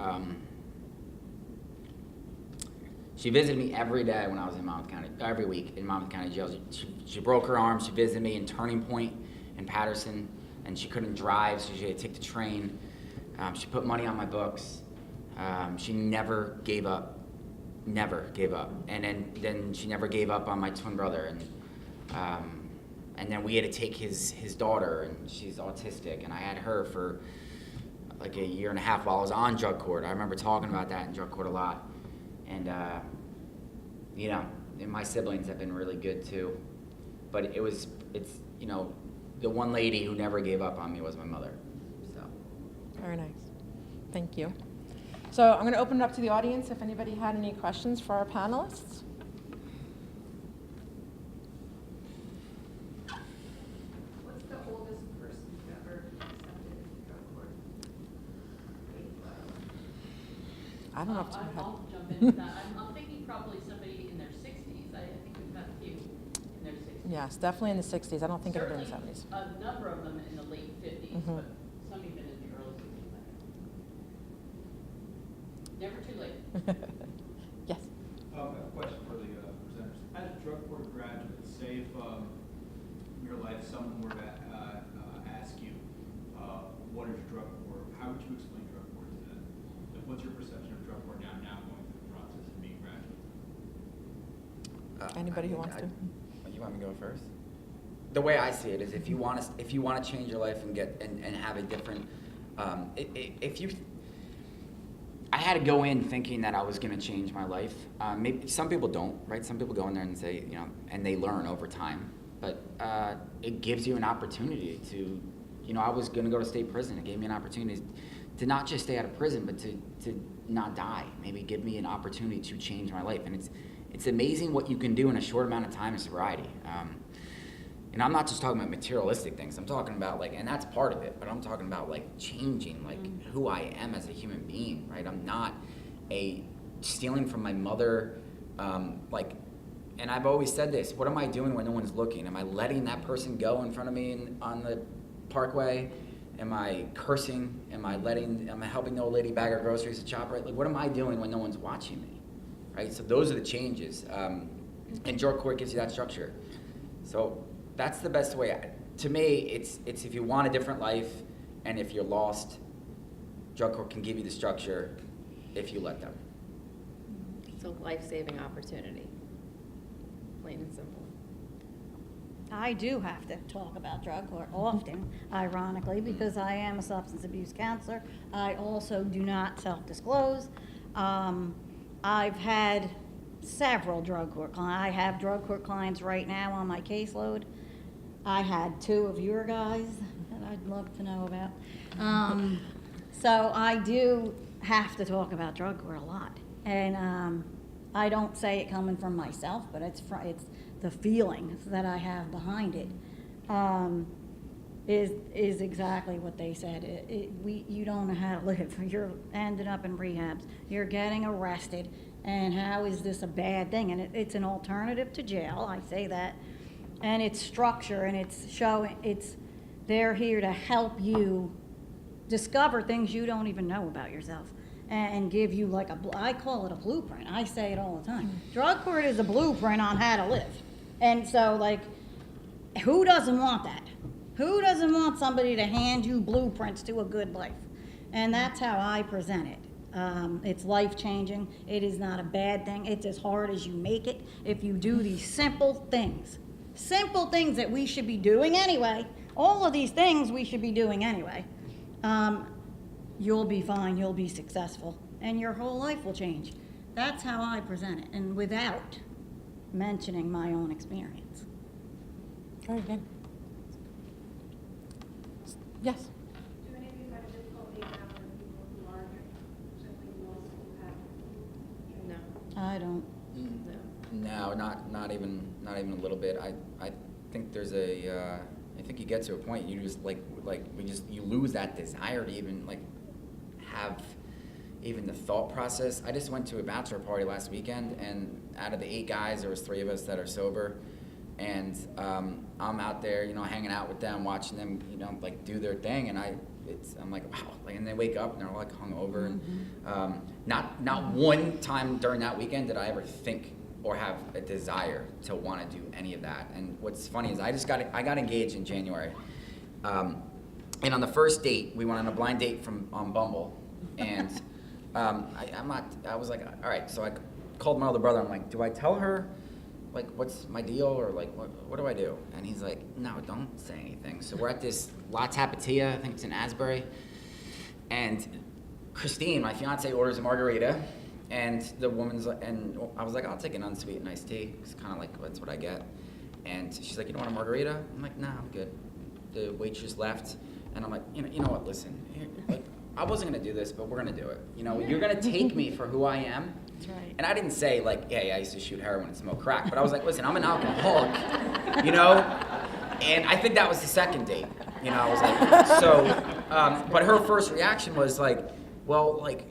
she visited me every day when I was in Monmouth County, every week in Monmouth County Jail. She broke her arm. She visited me in Turning Point in Patterson, and she couldn't drive, so she had to take the train. She put money on my books. She never gave up, and then she never gave up on my twin brother, and then we had to take his daughter, and she's autistic, and I had her for like a year and a half while I was on drug court. I remember talking about that in drug court a lot, and you know, and my siblings have been really good too, but it's you know, the one lady who never gave up on me was my mother. So Very nice. Thank you. So I'm going to open it up to the audience if anybody had any questions for our panelists. What's the oldest person you've ever accepted into drug court? I don't know if you had. I'll jump into that. I'm thinking probably somebody in their 60s. I think we've got a few in their 60s. Yes, definitely in the 60s. I don't think it'll be in the 70s. A number of them in the late 50s, but some even in the early 60s. Never too late. Yes. A question for the presenters. As a drug court graduate, say if in your life someone were to ask you, what is drug court, how would you explain drug court to them? Like, what's your perception of drug court now going through the process of being graduate? Anybody who wants to? You want me to go first? The way I see it is, if you want to change your life and get and have a different, I had to go in thinking that I was going to change my life. Maybe some people don't, right? Some people go in there and say, you know, and they learn over time. But it gives you an opportunity to, you know, I was going to go to state prison. It gave me an opportunity to not just stay out of prison, but to not die. Maybe give me an opportunity to change my life. And it's amazing what you can do in a short amount of time in sobriety. And I'm not just talking about materialistic things. I'm talking about like, and that's part of it, but I'm talking about like changing like who I am as a human being, right? I'm not stealing from my mother, and I've always said this, what am I doing when no one's looking? Am I letting that person go in front of me on the parkway? Am I cursing? Am I helping the old lady bag her groceries at ShopRite? Like, what am I doing when no one's watching me, right? So those are the changes. And drug court gives you that structure. So that's the best way. To me, it's if you want a different life and if you're lost, drug court can give you the structure if you let them. It's a life-saving opportunity, plain and simple. I do have to talk about drug court often, ironically, because I am a substance abuse counselor. I also do not self-disclose. I've had several drug court clients. I have drug court clients right now on my caseload. I had 2 of your guys that I'd love to know about. So I do have to talk about drug court a lot. And I don't say it coming from myself, but it's the feelings that I have behind it is exactly what they said. You don't know how to live. You're ending up in rehabs. You're getting arrested. And how is this a bad thing? And it's an alternative to jail, I say that. And it's structure, and they're here to help you discover things you don't even know about yourself and give you like I call it a blueprint. I say it all the time. Drug court is a blueprint on how to live. And so, like, who doesn't want that? Who doesn't want somebody to hand you blueprints to a good life? And that's how I present it. It's life-changing. It is not a bad thing. It's as hard as you make it. If you do these simple things that we should be doing anyway, all of these things we should be doing anyway, you'll be fine, you'll be successful, and your whole life will change. That's how I present it, and without mentioning my own experience. Very good. Yes? Do any of you have difficulty now with people who are simply lost who have? No. I don't. No, not even a little bit. I think there's I think you get to a point you just you lose that desire to even like have even the thought process. I just went to a bachelor party last weekend, and out of the 8 guys, there was 3 of us that are sober, and I'm out there, hanging out with them, watching them, like do their thing, and I'm like, wow, like, and they wake up and they're like hungover, and not one time during that weekend did I ever think or have a desire to want to do any of that. And what's funny is I got engaged in January, and on the first date we went on a blind date on Bumble, and I was like, all right, so I called my older brother. I'm like, do I tell her like what's my deal, or like what do I do? And he's like, no, don't say anything. So we're at this La Tapatia, I think it's in Asbury, and Christine, my fiance, orders a margarita, and the woman's and I was like, I'll take an unsweetened iced tea. It's kind of like that's what I get. And she's like, you don't want a margarita? I'm like, nah, I'm good. The waitress left, and I'm like, you know what? Listen, like I wasn't gonna do this, but we're gonna do it. You're gonna take me for who I am. That's right. And I didn't say like, hey, I used to shoot heroin and smoke crack, but I was like, listen, I'm an alcoholic, And I think that was the second date. I was like, so, but her first reaction was like, well, like,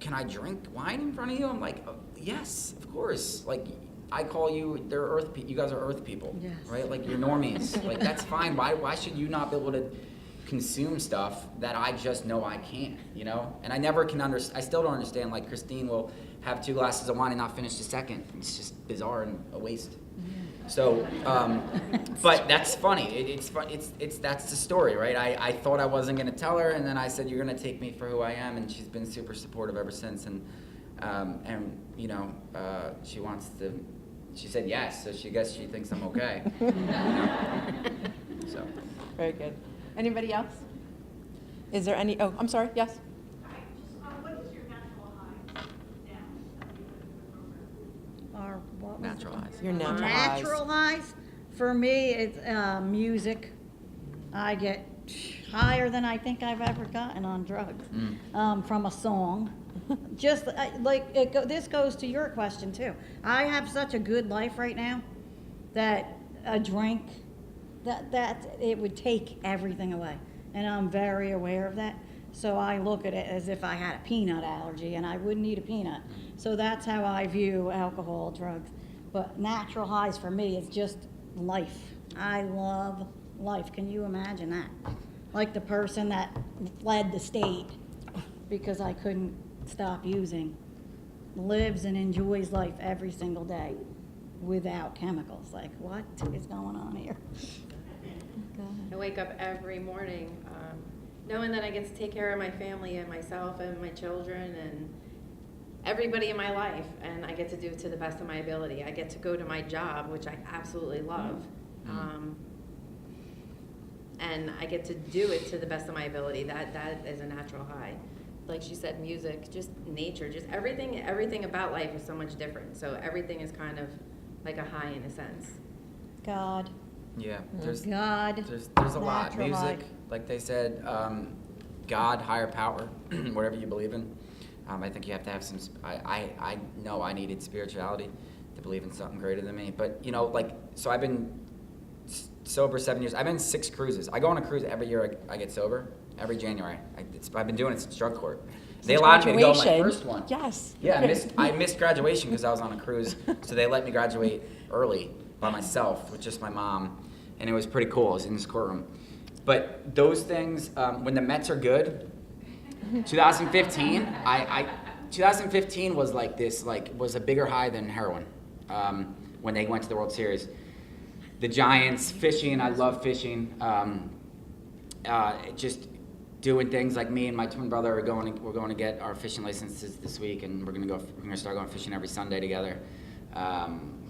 can I drink wine in front of you? I'm like, oh, yes, of course. Like, I call you, you guys are earth people, Yes. right? Like, you're normies. Like, that's fine. Why should you not be able to consume stuff that I just know I can't, And I never can I still don't understand, like, Christine will have 2 glasses of wine and not finish the second. It's just bizarre and a waste. So, but that's funny. It's that's the story, right? I thought I wasn't gonna tell her, and then I said, you're gonna take me for who I am, and she's been super supportive ever since, and she wants to, she said yes, so she thinks I'm okay. So. Very good. Anybody else? Is there any, I'm sorry, yes? What is your natural high Or what was Natural it? highs. Your natural highs. Natural highs? For me, it's music. I get higher than I think I've ever gotten on drugs from a song. Just this goes to your question too. I have such a good life right now that a drink that it would take everything away. And I'm very aware of that. So I look at it as if I had a peanut allergy and I wouldn't eat a peanut. So that's how I view alcohol, drugs. But natural highs for me is just life. I love life. Can you imagine that? Like the person that fled the state because I couldn't stop using, lives and enjoys life every single day without chemicals. Like, what is going on here? I wake up every morning knowing that I get to take care of my family and myself and my children and everybody in my life, and I get to do it to the best of my ability. I get to go to my job, which I absolutely love, and I get to do it to the best of my ability. That is a natural high. Like she said, music, just nature, just everything about life is so much different. So everything is kind of like a high in a sense. God. Yeah, there's God. there's a lot. Natural Music, light. like they said, God, higher power, whatever you believe in. I think you have to have some. I know I needed spirituality to believe in something greater than me. But you know, like, so I've been sober 7 years. I've been 6 cruises. I go on a cruise every year. I get sober every January. I've been doing it since drug court. They allowed me to go on my first one. Yes. Yeah, I missed graduation because I was on a cruise, so they let me graduate early by myself with just my mom, and it was pretty cool. I was in this courtroom. But those things, when the Mets are good, 2015, 2015 was like this, was a bigger high than heroin when they went to the World Series. The Giants, fishing, I love fishing. Just doing things like me and my twin brother we're going to get our fishing licenses this week, and we're gonna start going fishing every Sunday together.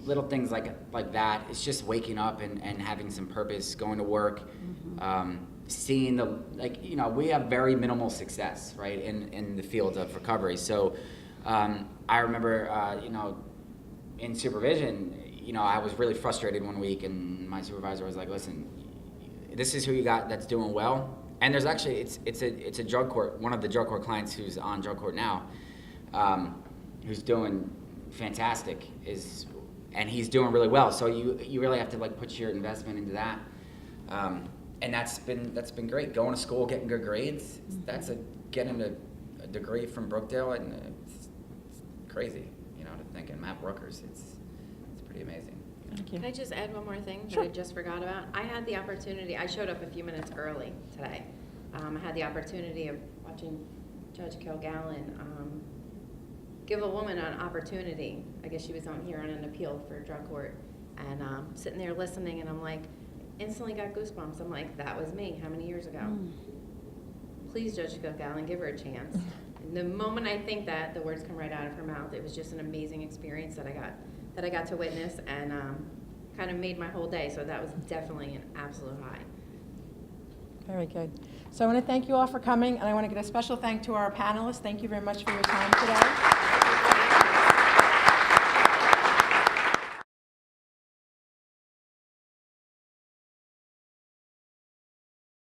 Little things like that. It's just waking up and having some purpose, going to work, seeing we have very minimal success, right, in the field of recovery. So I remember, in supervision, I was really frustrated one week, and my supervisor was like, "Listen, this is who you got that's doing well." And there's actually it's a drug court, one of the drug court clients who's on drug court now, who's doing fantastic, and he's doing really well. So you really have to put your investment into that, and that's been great. Going to school, getting good grades, getting a degree from Brookdale, and it's crazy, to think. And Matt Brookers, it's pretty amazing. Thank you. Can I just add one more thing Sure. that I just forgot about? I had the opportunity, I showed up a few minutes early today. I had the opportunity of watching Judge Kilgallen give a woman an opportunity. I guess she was on here on an appeal for drug court, and sitting there listening, and I'm like, instantly got goosebumps. I'm like, that was me, how many years ago? Please, Judge Kilgallen, give her a chance. And the moment I think that, the words come right out of her mouth. It was just an amazing experience that I got to witness, and kind of made my whole day. So that was definitely an absolute high. Very good. So I want to thank you all for coming, and I want to give a special thank to our panelists. Thank you very much for your time today.